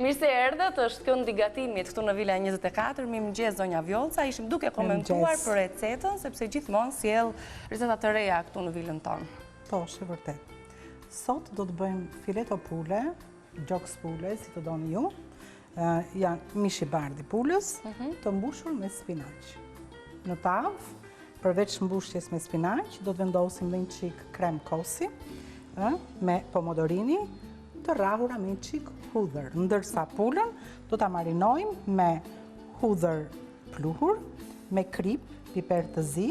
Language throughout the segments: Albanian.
Mirë se erdhët, është këndi gatimit këtu në Vila 24, mirëmëngjes zonja Vjollca, ishim duke komentuar për recetën, sepse gjithmonë sjell receta të reja këtu në vilën tonë. Po, është vërtet. Sot do të bëjmë fileto pule, gjoks pule, si të doni ju, janë mishi bardh i pulës, të mbushur me spinaq. Në tavë, përveç mbushjes me spinaq, do të vendosim dhe një çik krem kosi, me pomodorini, të rrahura me një çik hudhër, ndërsa pulën do ta marinojmë me hudhër pluhur, me krip, piper të zi,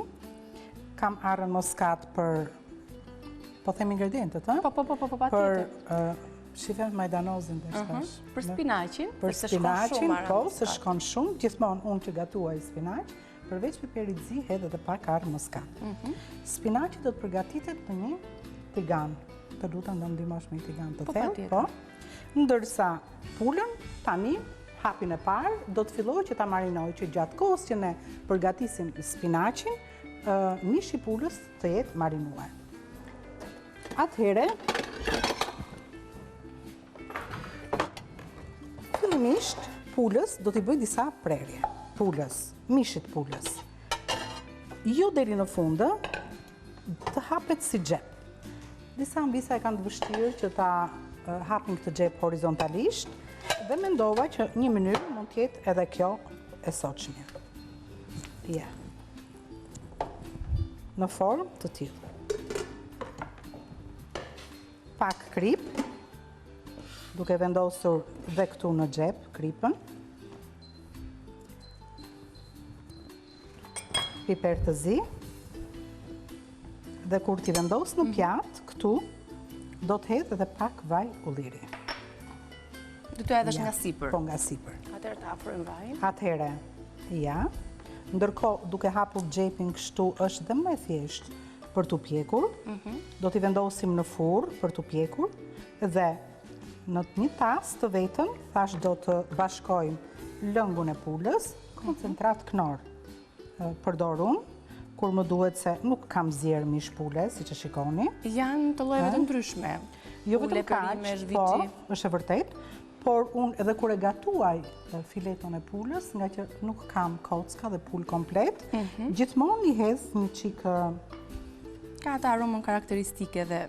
kam arën moskat për, po them ingredientet, Po, për shife majdanozin dhe shtash. Për spinaqin, për spinaqin, po, se shkon shumë, gjithmonë unë që gatuaj spinaq, përveç piperit zi, hedh edhe pak arë moskat. Spinaqi do të përgatitet në një tigan, të lutem do ndihmosh me një tigan të thellë, po. Ndërsa pulën tani hapin e parë do të filloj që ta marinoj që gjatë kohës që ne përgatisim spinaqin, mishi i pulës të jetë marinuar. Atëherë fillimisht pulës do t'i bëj disa prerje. Mishit pulës. Jo deri në fund, të hapet si xhep. Disa mbisa e kanë të vështirë që ta hapin këtë xhep horizontalisht dhe mendova që një mënyrë mund të jetë edhe kjo e sotshme. Ja. Në formë të tillë. Pak krip, duke vendosur dhe këtu në xhep kripën. Piper të zi. Dhe kur t'i vendos në pjatë, këtu, do të hedh edhe pak vaj ulliri. Do t'u hedhësh nga sipër? Po, nga sipër. Atëherë ta afrojmë vajin? Atëherë, ja. Ndërkohë, duke hapur xhepin kështu, është dhe më e thjeshtë për t'u pjekur. Do t'i vendosim në furrë për t'u pjekur. Dhe në një tas të vetëm, thash do të bashkojmë lëngun e pulës, koncentrat knor. Përdor unë. Kur më duhet se nuk kam zjerë mish pule, si që shikoni. Janë të llojeve të ndryshme. Jo vetëm kaq, po, është e vërtet, por unë edhe kur e gatuaj fileton e pulës, nga që nuk kam kocka dhe pulë komplet, gjithmonë i hedh një çik ka atë aromën karakteristike dhe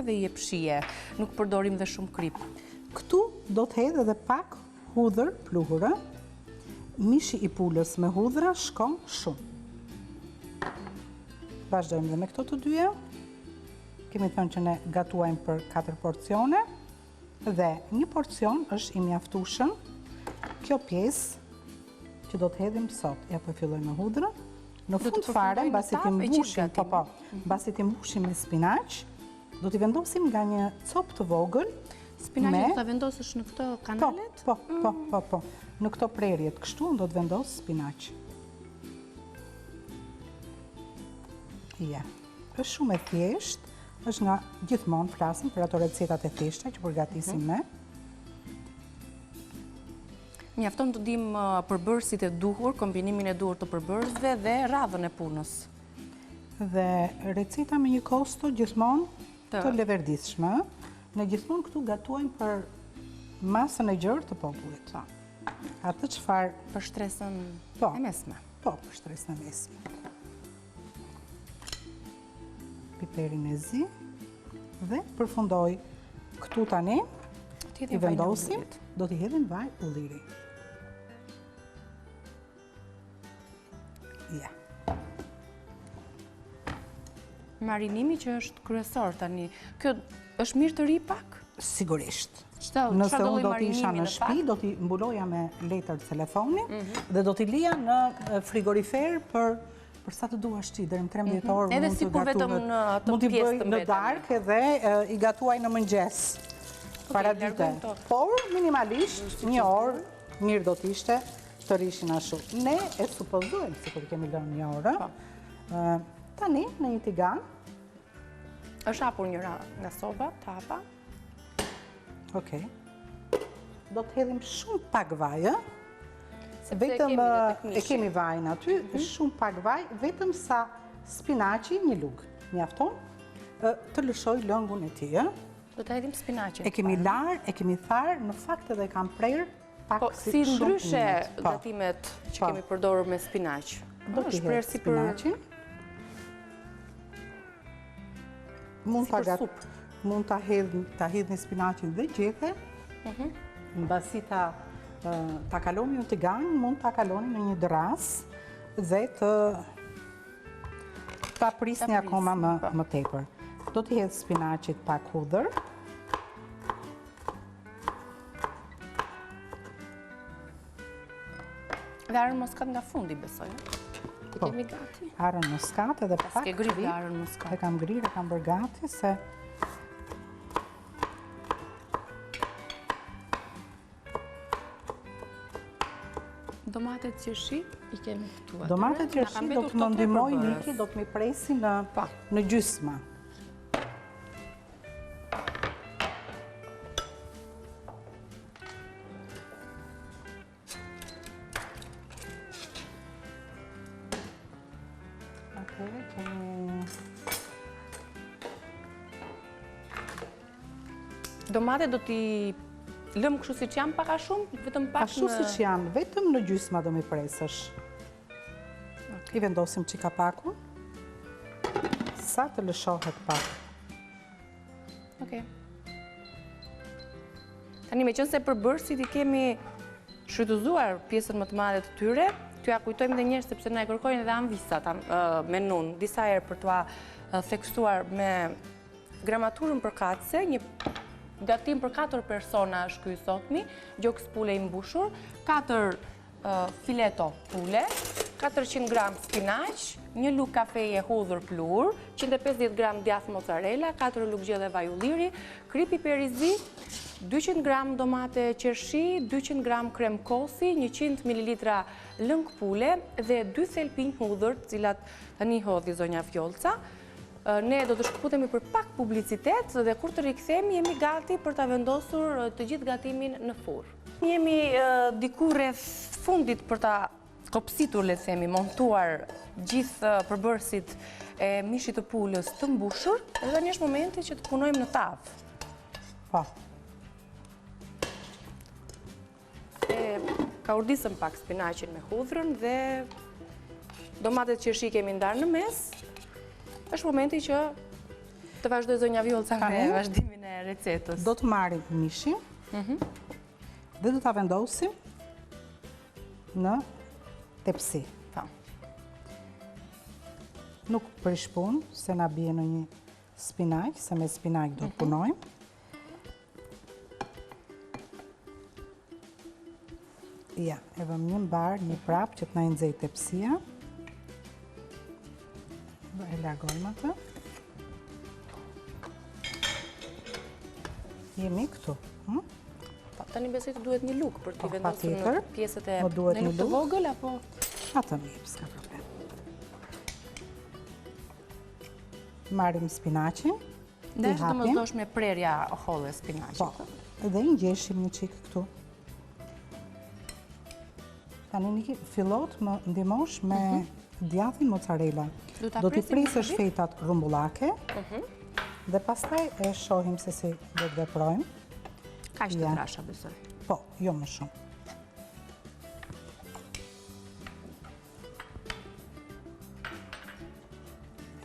edhe i jep shije. Nuk përdorim dhe shumë krip. Këtu do të hedh edhe pak hudhër pluhur. Mishi i pulës me hudhra shkon shumë. Vazhdojmë dhe me këto të dyja. Kemi thënë që ne gatuajmë për 4 porcione dhe një porcion është i mjaftueshëm. Kjo pjesë që do të hedhim sot, ja po filloj me hudrën. Në fund fare, mbasi ti mbushim me spinaq, do t'i vendosim nga një copë të vogël. Spinaqin do ta vendosësh në këto kanalet? Po. Në këto prerjet kështu do të vendos spinaq. Ja, është shumë e thjeshtë, është nga gjithmonë flasim për ato recetat e thjeshta që përgatisim ne. Mjafton të dim përbërësit e duhur, kombinimin e duhur të përbërësve dhe radhën e punës. Dhe receta me një kosto gjithmonë të leverdishme. Ne gjithmonë këtu gatuajmë për masën e gjerë të popullit. Atë çfarë për shtresën e mesme. Po, për shtresën e mesme. Piperin e zi dhe përfundoj këtu tani i vendosim, do t'i hedhim vaj ulliri. Ja. Marinimi që është kryesor tani, kjo është mirë të ri pak? Sigurisht. Nëse unë do t'i isha në shtëpi, do t'i mbuloja me letër telefoni dhe do t'i lija në frigorifer për sa të duash ti, deri në 13 orë edhe si kur vetëm në atë pjesë të mund t'i bëj në darkë edhe i gatuaj në mëngjes. Paradite. Por, minimalisht, 1 orë, mirë do t'ishte, të rishin ashtu. Ne e supozojmë, si kur kemi lënë 1 orë. Tani, në një tigan. Është hapur njëra nga soba, të hapa. Okej. Do të hedhim shumë pak vaj, vetëm e kemi vajin aty, shumë pak vaj, vetëm sa spinaci një lugë. Mjafton të lëshoj lëngun e tij. Do ta hedhim spinaqin. E kemi larë, e kemi tharë, në fakt edhe kam prerë pak Po, si ndryshe minut. Po. gatimet që kemi përdorur me spinaq? Do t'i hedh spinaqin. Mund ta hedhni spinaqin dhe gjethe. Mbasi ta kaloni në tigan, mund ta kaloni në një dras dhe ta prisni akoma më tepër. Do t'i hedh spinaqit pak hudhër. Dhe arën moskat nga fundi, besoj. I kemi gati. Arën moskat edhe pak. Ke grirë arën moskat. E kam grirë, e kam bërë gati se Domatet qershi i kemi këtu. domatet qershi do të më ndihmoj Niki, do të më presi në gjysma. Domatet do t'i lëm kështu siç janë pak a shumë, vetëm pak Ashtu siç janë, vetëm në gjysma do më presësh. I vendosim çika pakun. Sa të lëshohet pak. Okej. Tani meqense përbërësit i kemi shfrytëzuar pjesën më të madhe të tyre, t'ja kujtojmë edhe një herë sepse na e kërkojnë edhe anvisat menun, disa herë për t'ua theksuar me gramaturën përkatëse, një gatim për 4 persona është ky sotmi, gjoks pule i mbushur, 4 fileto pule, 400 gram spinaq, 1 lug kafeje hudhër plur, 150 gram djath mozzarella, 4 lug gjelle vaj ulliri, kripi perizi, 200 gram domate qershi, 200 gram krem kosi, 100 ml lëng pule dhe 2 thelpinj hudhër, të cilat tani hodhi zonja Vjolca. Ne do të shkëputemi për pak publicitet dhe kur të rikthehemi jemi gati për ta vendosur të gjithë gatimin në furrë. Jemi diku rreth fundit për ta kopsitur, le të themi, montuar gjithë përbërësit e mishit të pulës të mbushur, dhe tani është momenti që të punojmë në tavë. Po. Ka urdisëm pak spinaqin me hudhrën dhe domatet qershi kemi ndarë në mes. Është momenti që të vazhdoj zonja Vjolca me vazhdimin e recetës. Do të marrim mishin dhe do ta vendosim në tepsi. Nuk prishpun se na bie në një spinaq, se me spinaq do të punojmë. Ja, e vëm një mbar, një prap që të na nxej tepsia. E largojmë atë. Jemi këtu. Tani besoj të duhet një lug për t'i vendosur në pjesët e në lug të vogël, apo? Atë mirë, s'ka problem. Marrim spinaqin. Dhe është domosdoshme prerja holle spinaqit. Po, edhe i ngjeshim një çik këtu. Tani Niki, fillot më ndihmosh me djathin mozzarella. Do t'i presësh fetat rrumbullake dhe pastaj e shohim se si do të veprojmë. Kaq të trasha besoj. Po, jo më shumë.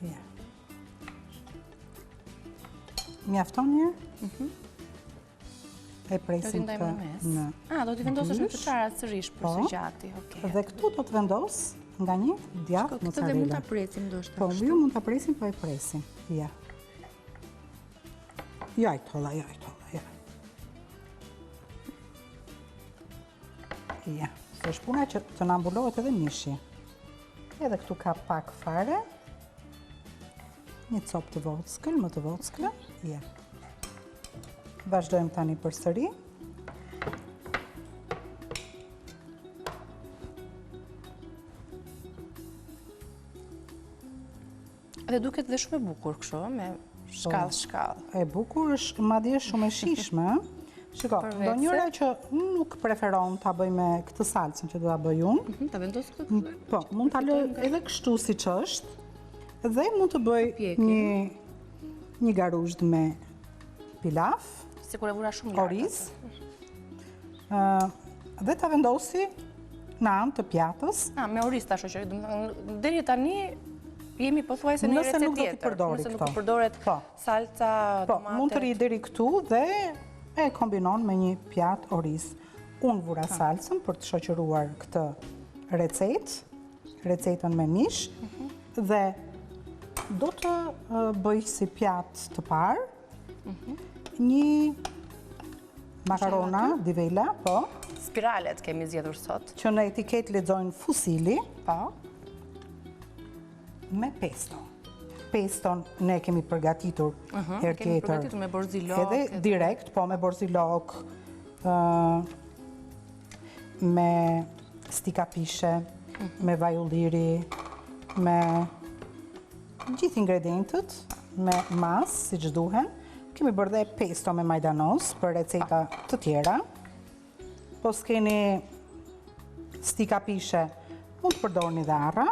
Ja. Mjafton një? E presim të në... do t'i vendosësh në të qarat sërish për së gjati. Dhe këtu do të vendos nga një djath mozzarella. Këtë dhe mund t'a presim, do është po, ju mund t'a presim, po e presim. Ja. Jajt holla, ja. Ja, se është puna që të nëmbullohet edhe mishi. Edhe këtu ka pak fare. Një copë të vockël, më të vockël. Ja. Vazhdojmë tani përsëri. Dhe duket dhe shumë e bukur kështu, me shkallë. E bukur është madje shumë e shishme. Shiko, ndonjëra që nuk preferon ta bëj me këtë salcën që do ta bëj unë. Ta vendos këtë? Po, mund ta lë edhe kështu siç është. Dhe mund të bëj një garuzh me pilaf, Sikur e vura shumë lartë. oriz, dhe ta vendosi në anë të pjatës. Me oriz ta shoqëri. Deri tani jemi pothuajse në një Nëse recetë nuk do t'i tjetër. përdori Nëse nuk këto. i përdoret Po. salca, Po, tomate. mund të rri deri këtu dhe e kombinon me një pjatë oriz. Unë vura salsën për të shoqëruar këtë recetën me mish, dhe do të bëj si pjatë të parë, një makarona di vela, po, Spiralet kemi zgjedhur sot. që në etiket lexojnë fusili, Po. me pesto. Peston ne kemi përgatitur herë kemi tjetër. përgatitur me borzilok, Edhe direkt, po me borzilok, me stika pishe, me vaj ulliri, me gjithë ingredientët, me mas, si që duhen. Kemi bërë dhe pesto me majdanos për receta të tjera. Po s'keni stika pishe, mund të përdorni dhe arra,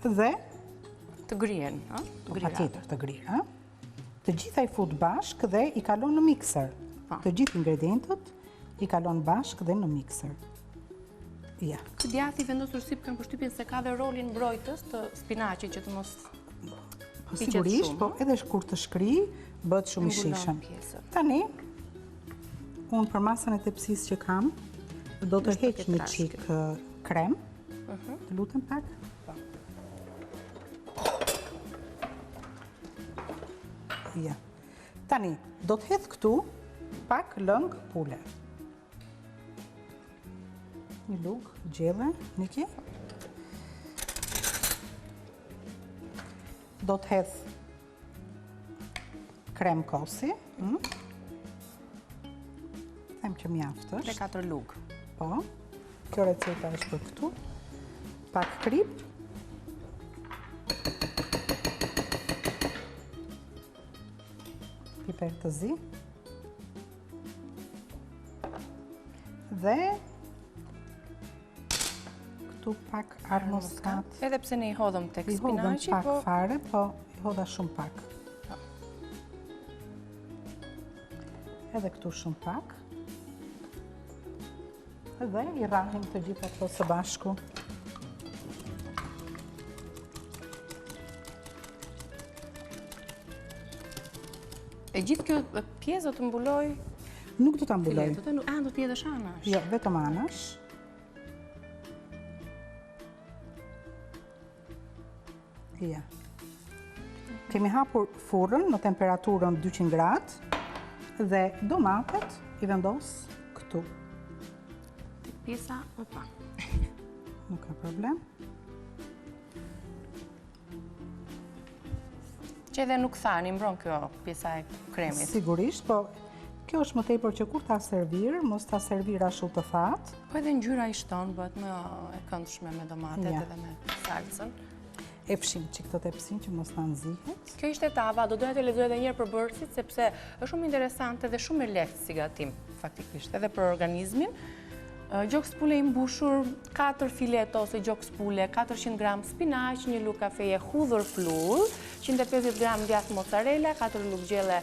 dhe Të grien, ha? Të grira. patjetër të grira. Të gjitha i fut bashkë dhe i kalon në mikser. Të gjithë ingredientët i kalon bashkë dhe në mikser. Ja. Ky djathi vendosur sip kanë përshtypjen se ka dhe rolin mbrojtës të spinaqit që të mos Po sigurisht, po edhe kur të shkri, bëhet shumë i Mbulon shishëm. pjesën. Tani, unë për masën e tepsisë që kam, do të heq një çik krem. Të lutem pak. Ja. Tani, do të hedh këtu pak lëng pule. Një lugë gjelle, Niki. Do të hedh krem kosi. Them që mjaft është. 3-4 lugë. Po, kjo receta është për këtu. Pak krip. Piper të zi. Dhe këtu pak armoskat. Edhe pse ne i hodhëm tek I hodhëm spinaqi, pak po fare, po i hodha shumë pak. Edhe këtu shumë pak. Dhe i rrahim të gjitha këto së bashku. e gjithë kjo pjesë do të mbuloj Nuk do ta mbuloj. filetot. Do të jetë shanash. Jo, vetëm anash. Ja. Kemi hapur furrën në temperaturën 200 gradë dhe domatet i vendos këtu. Pjesa, opa. Nuk ka problem. Që edhe nuk thani, mbron kjo pjesa e kremit. Sigurisht, po kjo është më tepër që kur ta servir, mos ta servir ashtu të thatë. Po edhe ngjyra i shton bëhet më e këndshme me domatet Ja. edhe me salsën. E fshim që këtë tepsin që mos ta nxihet. Kjo ishte tava, do doja të lexoj edhe një herë për bërësit, sepse është shumë interesante dhe shumë e lehtë si gatim, faktikisht, edhe për organizmin. Gjoks pule i mbushur, 4 fileto ose gjoks pule, 400 gram spinaq, 1 lugë kafeje hudhër plull, 150 gram djath mozzarella, 4 lugë gjelle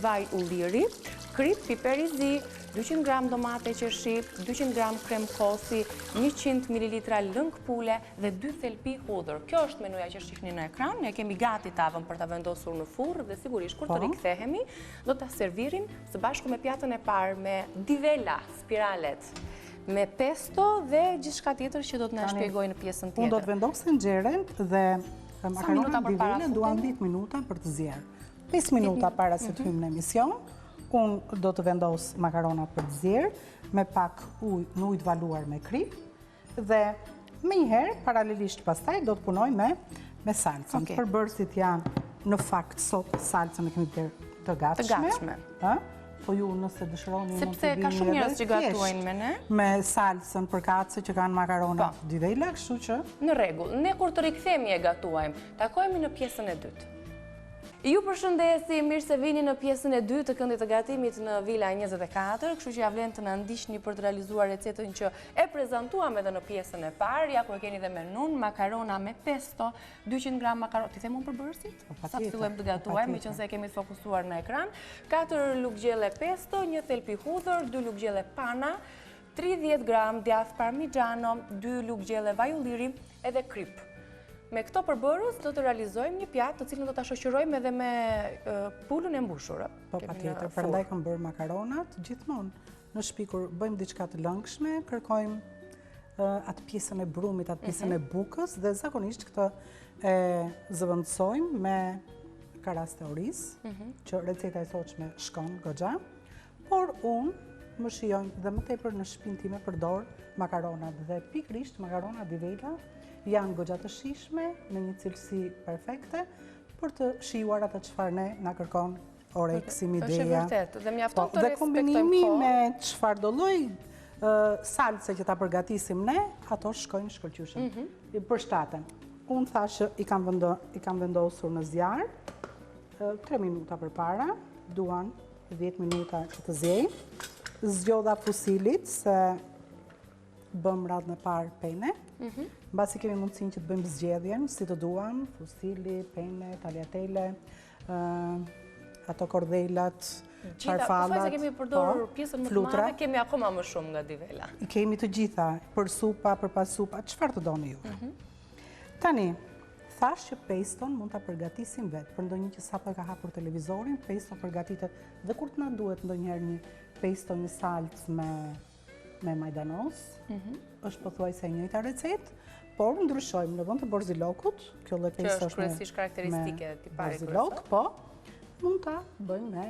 vaj ulliri, krip, piper i zi, 200 gram domate qershi, 200 gram krem kosi, 100 ml lëng pule dhe 2 thelpi hudhër. Kjo është menuja që shihni në ekran. Ne kemi gati tavën për ta vendosur në furrë dhe sigurisht kur të rikthehemi do ta servirim së bashku me pjatën e parë me divela, spiralet, me pesto dhe gjithçka tjetër që do të na shpjegojë në pjesën tjetër. Unë do të vendos nxjerrën dhe minuta makaronat përpara divele duan 10 minuta për të zjerë. 5 minuta para se të hymë në emision, unë do të vendos makaronat për të zjerë me pak ujë, në ujë të valuar me krip dhe me njëherë, paralelisht pastaj, do të punoj me salcën. Përbërësit janë në fakt sot salcën e kemi bërë të gatshme. Po ju nëse dëshironi mund të sepse ka shumë njerëz që gatuajnë me ne. Me salsën për kacë që kanë makarona divela, kështu që në rregull. Ne kur të rikthehemi e gatuajmë. Takohemi në pjesën e dytë. Ju përshëndesi, mirë se vini në pjesën e 2 të këndit të gatimit në Vila 24, kështu që ja vlen të na ndiqni për të realizuar recetën që e prezantuam edhe në pjesën e parë. Ja ku e keni dhe menun, makarona me pesto, 200 gram makarona. Ti them unë përbërësit? Sa të fillojmë të gatuajmë, meqense e kemi fokusuar në ekran. 4 lugë gjelle pesto, 1 thelpi hudhër, 2 lugë gjelle pana, 30 gram djath parmigiano, 2 lugë gjelle vaj ulliri edhe krip. Me këto përbërës do të realizojmë një pjatë të cilën do të shoqërojmë edhe me pulën e mbushur. Po, patjetër, prandaj kam bërë makaronat gjithmonë. Në shtëpi kur bëjmë diçka të lëngshme, kërkojmë atë pjesën e brumit, atë pjesën e bukës dhe zakonisht këtë e zëvendësojmë me karaste orizë, që receta e sotshme shkon goxha, por unë më shijojnë dhe më tepër në shtëpinë time përdor makaronat dhe pikërisht makaronat di vela janë goxha të shijshme, në një cilësi perfekte, për të shijuar atë çfarë ne na kërkon oreksim, ideja. Është vërtet, dhe mjafton të respektojmë. Dhe kombinimi me çfarë do lloj salse që ta përgatisim ne, ato shkojnë shkëlqyeshëm. Për shtaten, unë thashë i kam vendosur në zjarr 3 minuta përpara, duan 10 minuta që të zjej. Zgjodha fusilit se bëm radhën e parë pene. Mbasi kemi mundësinë që të bëjmë zgjedhjen, si të duam, fusili, pene, tagliatelle, ato kordelat, farfallat. Gjitha, kemi përdor pjesën më të madhe, kemi akoma më shumë nga di vela. Kemi të gjitha, për supa, për pas supa, çfarë të doni ju. Tani, thash që peston mund ta përgatisim vetë. Për ndonjë që sapo e ka hapur televizorin, pesto përgatitet dhe kur të na duhet ndonjëherë një pesto, një salcë me majdanos, është pothuajse e njëjta recetë, por ndryshojmë në vend të borzilokut, kjo lloj pesto është kryesisht karakteristike e tiparit borzilok, po, mund ta bëjmë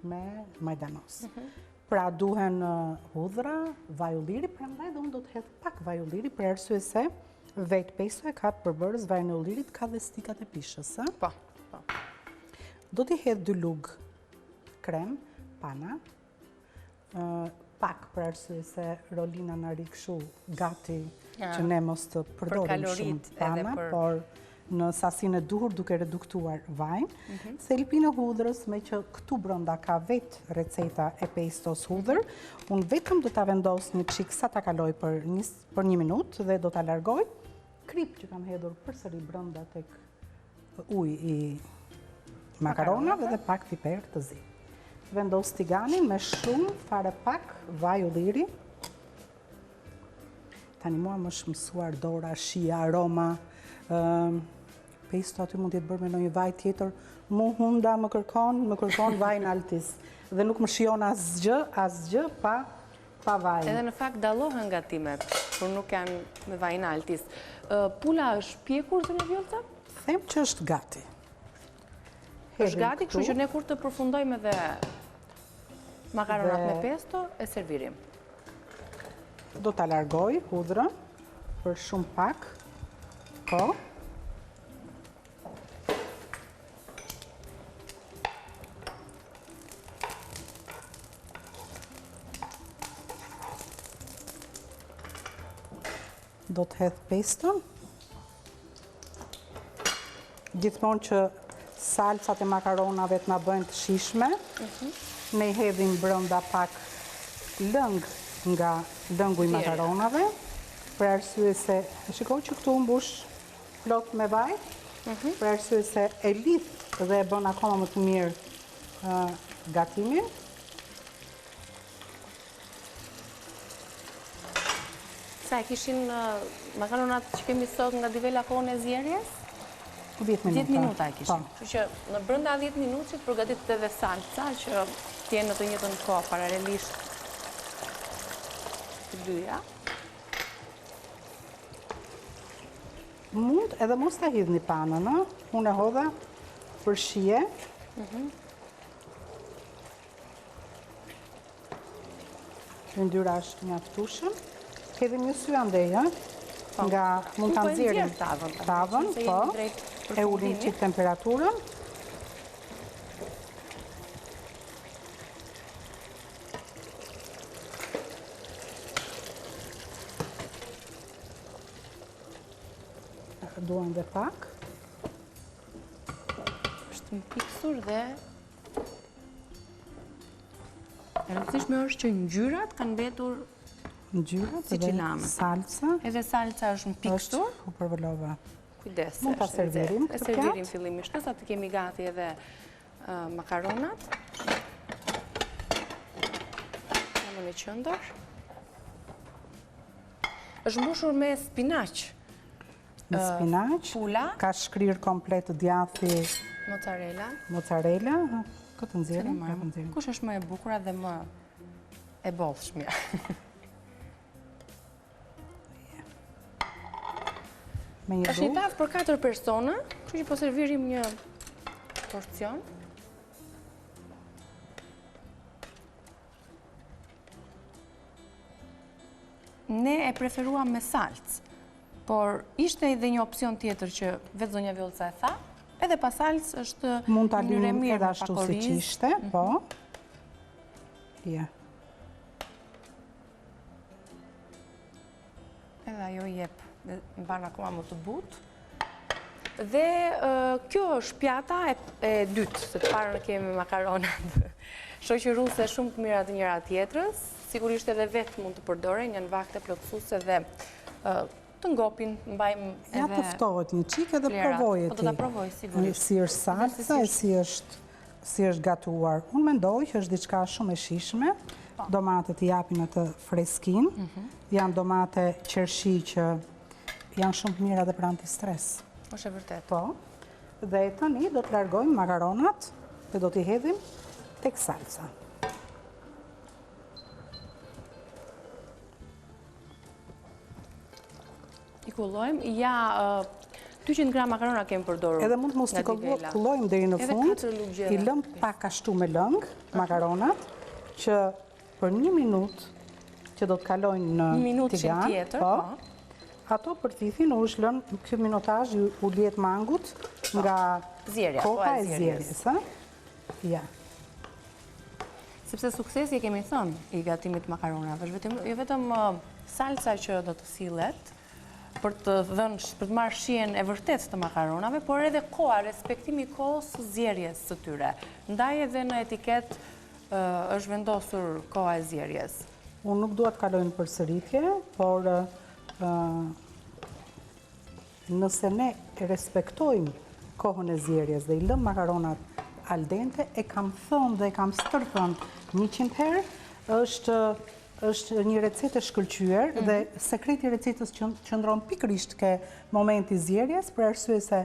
me majdanos. Pra duhen hudhra, vaj ulliri, prandaj dhe unë do të hedh pak vaj ulliri për arsye se vetë pesto e ka përbërës vajin e ullirit, ka dhe stikat e pishës. Po. Do t'i hedh 2 lugë krem, pana, pak për arsye se Rolina na ri kështu gati që ne mos të përdorim shumë pana, por në sasinë e duhur duke reduktuar vajin. Thelpin e hudhrës, me që këtu brenda ka vetë receta e pestos hudhër, unë vetëm do ta vendos një çik sa ta kaloj për 1 minutë dhe do ta largoj. Krip që kam hedhur përsëri brenda tek uji i makaronave dhe pak piper të zi. Vendos tiganin me shumë fare pak vaj ulliri. Tani mua më është mësuar dora, shija, aroma. Pesto aty mund t'jetë bërë me ndonjë vaj tjetër. Mu hunda më kërkon vaj në altis. Dhe nuk më shijon asgjë pa vaj. Edhe në fakt dallohen gatimet, por nuk janë me vaj në altis. Pula është pjekur të në vjollca? Them që është gati. Është gati, kështu që ne kur të përfundojmë edhe makaronat me pesto, e servirim. Do ta largoj hudhrën për shumë pak kohë. Do të hedh peston. Gjithmonë që salcat e makaronave të na bëjnë të shijshme, ne i hedhim brenda pak lëng nga lëngu i makaronave, për arsye se shikoj që këtu mbush plot me vaj, për arsye se e lidh dhe e bën akoma më të mirë gatimin. Sa e kishin makaronat që kemi sot nga di vela kohën e zjerjes? 10 minuta. 10 minuta e kishin. Kështu që në brenda 10 minutit përgatitet edhe salca që t'jenë në të njëjtën kohë paralelisht të dyja. Mund edhe mos ta hidhni panën, unë e hodha për shije. Yndyra është mjaftueshëm. Hedhim një sy andej, nga mund ta nxjerrim tavën, po. E ulim çik temperaturën. Duan dhe pak. është mpiksur dhe e rëndësishme është që ngjyrat kanë mbetur Ngjyrat si edhe çilame. salsa Edhe salca është mpiksur. u përvolova. Kujdes. Mund ta është servirim e këtë servirim pjatë? fillimisht, sa të kemi gati edhe makaronat. Në një qendër. Është mbushur me spinaq, Me spinaq, pula, ka shkrir komplet djathi, mozzarella. Këtë nxjerrim, këtë nxjerrim. Kush është më e bukur dhe më e bollshme? Me një Është një dugë. tavë për 4 persona, kështu që po servirim një porcion. Ne e preferuam me salcë, por ishte edhe një opcion tjetër që vetë zonja Vjollca e tha, edhe pa salcë është Mund ta mënyrë e lëmë mirë edhe me ashtu pak siç oriz. ishte, po. Ja. Edhe ajo jep, mban akoma më të butë. Dhe kjo është pjata e dytë, se të parën kemi makaronat shoqëruese shumë të mira të njëra tjetrës. Sigurisht edhe vetë mund të përdoren, janë vakte plotësuese dhe të ngopin, mbajmë edhe... Ja të ftohet një qikë edhe provoje ti. Po do ta provoj, sigurisht. Si është salsa e si është gatuar. Unë mendoj që është diçka shumë e shishme. Domatet i japin atë freskin. Janë domate qershi që janë shumë të mira dhe për antistres. Është e vërtet. Po. Dhe tani do të largojmë makaronat dhe do t'i hedhim tek salsa. I kullojmë. Ja, 200 gram makarona kemi përdorur. Edhe mund mos t'i kullojmë deri në fund. I lëm pak ashtu me lëng makaronat që për 1 minutë që do të kalojnë në tigan. Minutë tjetër, po. Ato për thithin u është lënë ky minutazh u liet mangut nga koha e zjerjes, Ja. Sepse suksesi e kemi thënë i gatimit makaronave, është jo vetëm salsa që do të sillet për të marrë shijen e vërtet të makaronave, por edhe koha, respektimi i kohës së zjerjes së tyre. Ndaj edhe në etiket është vendosur koha e zjerjes. Unë nuk dua të kaloj në përsëritje, por nëse ne respektojmë kohën e zjerjes dhe i lëm makaronat al dente, e kam thënë dhe e kam stërthënë 100 herë, është një recetë e shkëlqyer dhe sekreti i recetës qëndron pikërisht ke momenti i zjerjes, për arsye se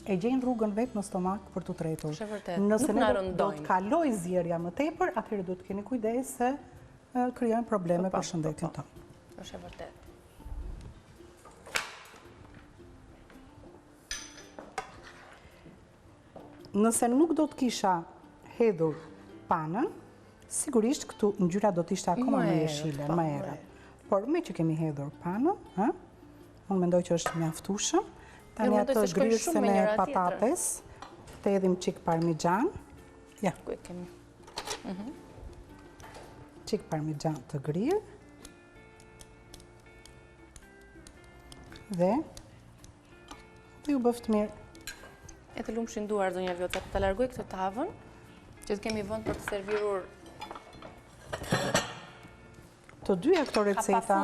e gjejnë rrugën vetë në stomak për t'u tretur. Nëse ne do të kaloj zjerja më tepër, atëherë do të keni kujdes se krijojnë probleme për shëndetin tonë. Është e vërtet. Nëse nuk do të kisha hedhur panën, sigurisht këtu ngjyra do të ishte akoma më jeshile, më errët. Por me që kemi hedhur panën, unë mendoj që është mjaftueshëm. Tani atë gryrsën e patates, të hedhim çik parmixhan. Ja. Ku e kemi? Çik parmixhan të grirë. Dhe ju bëft mirë. E të lumë shinduar, zonja Vjollca, të largoj këtë tavën, që të kemi vënd për të servirur... Të dyja këto receta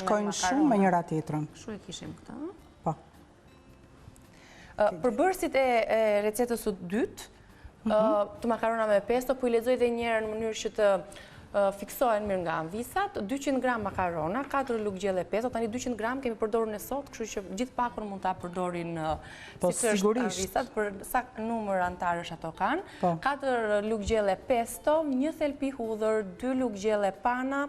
shkojnë shumë me njëra tjetrën. Shu e kishim këta. Po. Përbërësit e recetës së dytë, të makarona me pesto, po i lexoj dhe njërë në mënyrë që të fiksohen mirë nga anvisat, 200 gram makarona, 4 lugë gjelle pesto, tani 200 gram kemi përdorur në sot, kështu që gjithë pakun mund ta përdorin si është anvisat, për sa numër antarësh ato kanë. 4 lugë gjelle pesto, 1 thelpi hudhër, 2 lugë gjelle pana,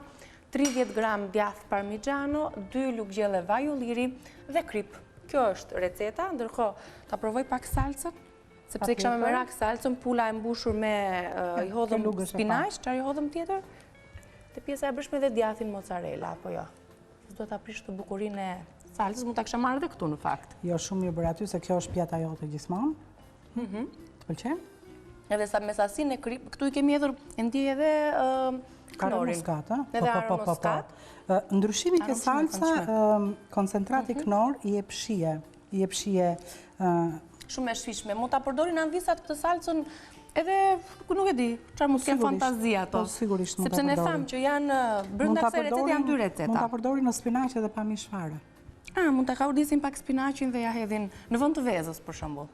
30 gram djath parmigiano, 2 lugë gjelle vaj ulliri dhe krip. Kjo është receta, ndërkohë ta provoj pak salcën. Sepse kisha me merak salcën, pula e mbushur me i hodhëm spinaq, çfarë i hodhëm tjetër? Te pjesa e brendshme dhe djathin mozzarella, apo jo. Do ta prish të bukurinë e salcës, mund ta kisha marrë edhe këtu në fakt. Jo, shumë mirë bërë aty, se kjo është pjata jote gjithmonë. Të pëlqen? Edhe sa me sasinë e krip, këtu i kemi hedhur e ndjej edhe knorin. Muskat, edhe arë muskat. Ndryshimi ke salca, koncentrati knor i jep shije shumë e shishme. Mund ta përdorin anvisat këtë salcën edhe, nuk e di, çfarë mund të kenë fantazi ato. Po, sigurisht mund ta sepse ne përdorin. thamë që janë brenda kësaj recete janë 2 receta. Mund ta përdorin në spinaq edhe pa mish fare. Mund ta kaudisin pak spinaqin dhe ja hedhin në vend të vezës për shembull.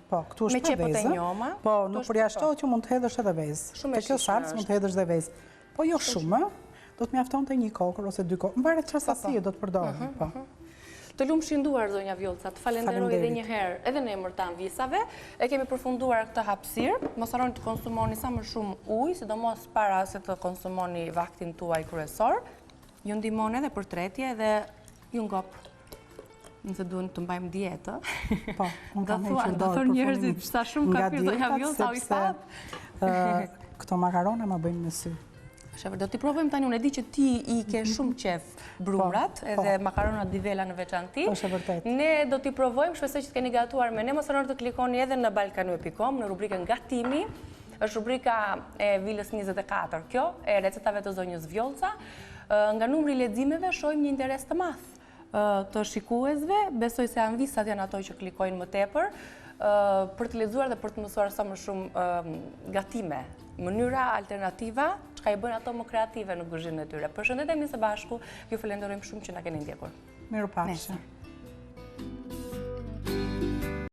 Po, këtu është me pa qepët e vezë. njoma. Po, nuk përjashtohet që mund të hedhësh edhe vezë. Shumë e Te kjo shishme salcë mund të hedhësh edhe vezë. Po jo shumë, do të mjaftonte 1 kokër ose 2 kokër. Mbaret çfarë sasie do të përdorni, po. Të lumshin nduar, zonja Vjollca, të falenderoj edhe një herë edhe në emër të anvisave. E kemi përfunduar këtë hapësirë. Mos harroni të konsumoni sa më shumë ujë, sidomos para se të konsumoni vaktin tuaj kryesor. Ju ndihmon edhe për tretje dhe ju ngop. Nëse duhen të mbajmë dietë. Po, unë kam hequr Do thonë njerëzit sa shumë ka pirë zonja Vjollca u i thatë. Këto makarona më bëjnë në sy. Shefër, do t'i provojmë tani, unë e di që ti i ke shumë qef brumrat, edhe makaronat divela në veçanti. Është e vërtet. Ne do t'i provojmë, shpresoj që t'keni gatuar me ne, mos harroni të klikoni edhe në balkanu.com, në rubrikën Gatimi, është rubrika e Vilës 24, kjo, e recetave të zonjës Vjollca. Nga numri i leximeve shohim një interes të madh të shikuesve, besoj se anvisat janë ato që klikojnë më tepër, për të lexuar dhe për të mësuar sa më shumë gatime, mënyra alternativa, çka i bëjnë ato më kreative në kuzhinën e tyre. Përshëndetemi së bashku, ju falenderojmë shumë që na keni ndjekur. Mirupafshim.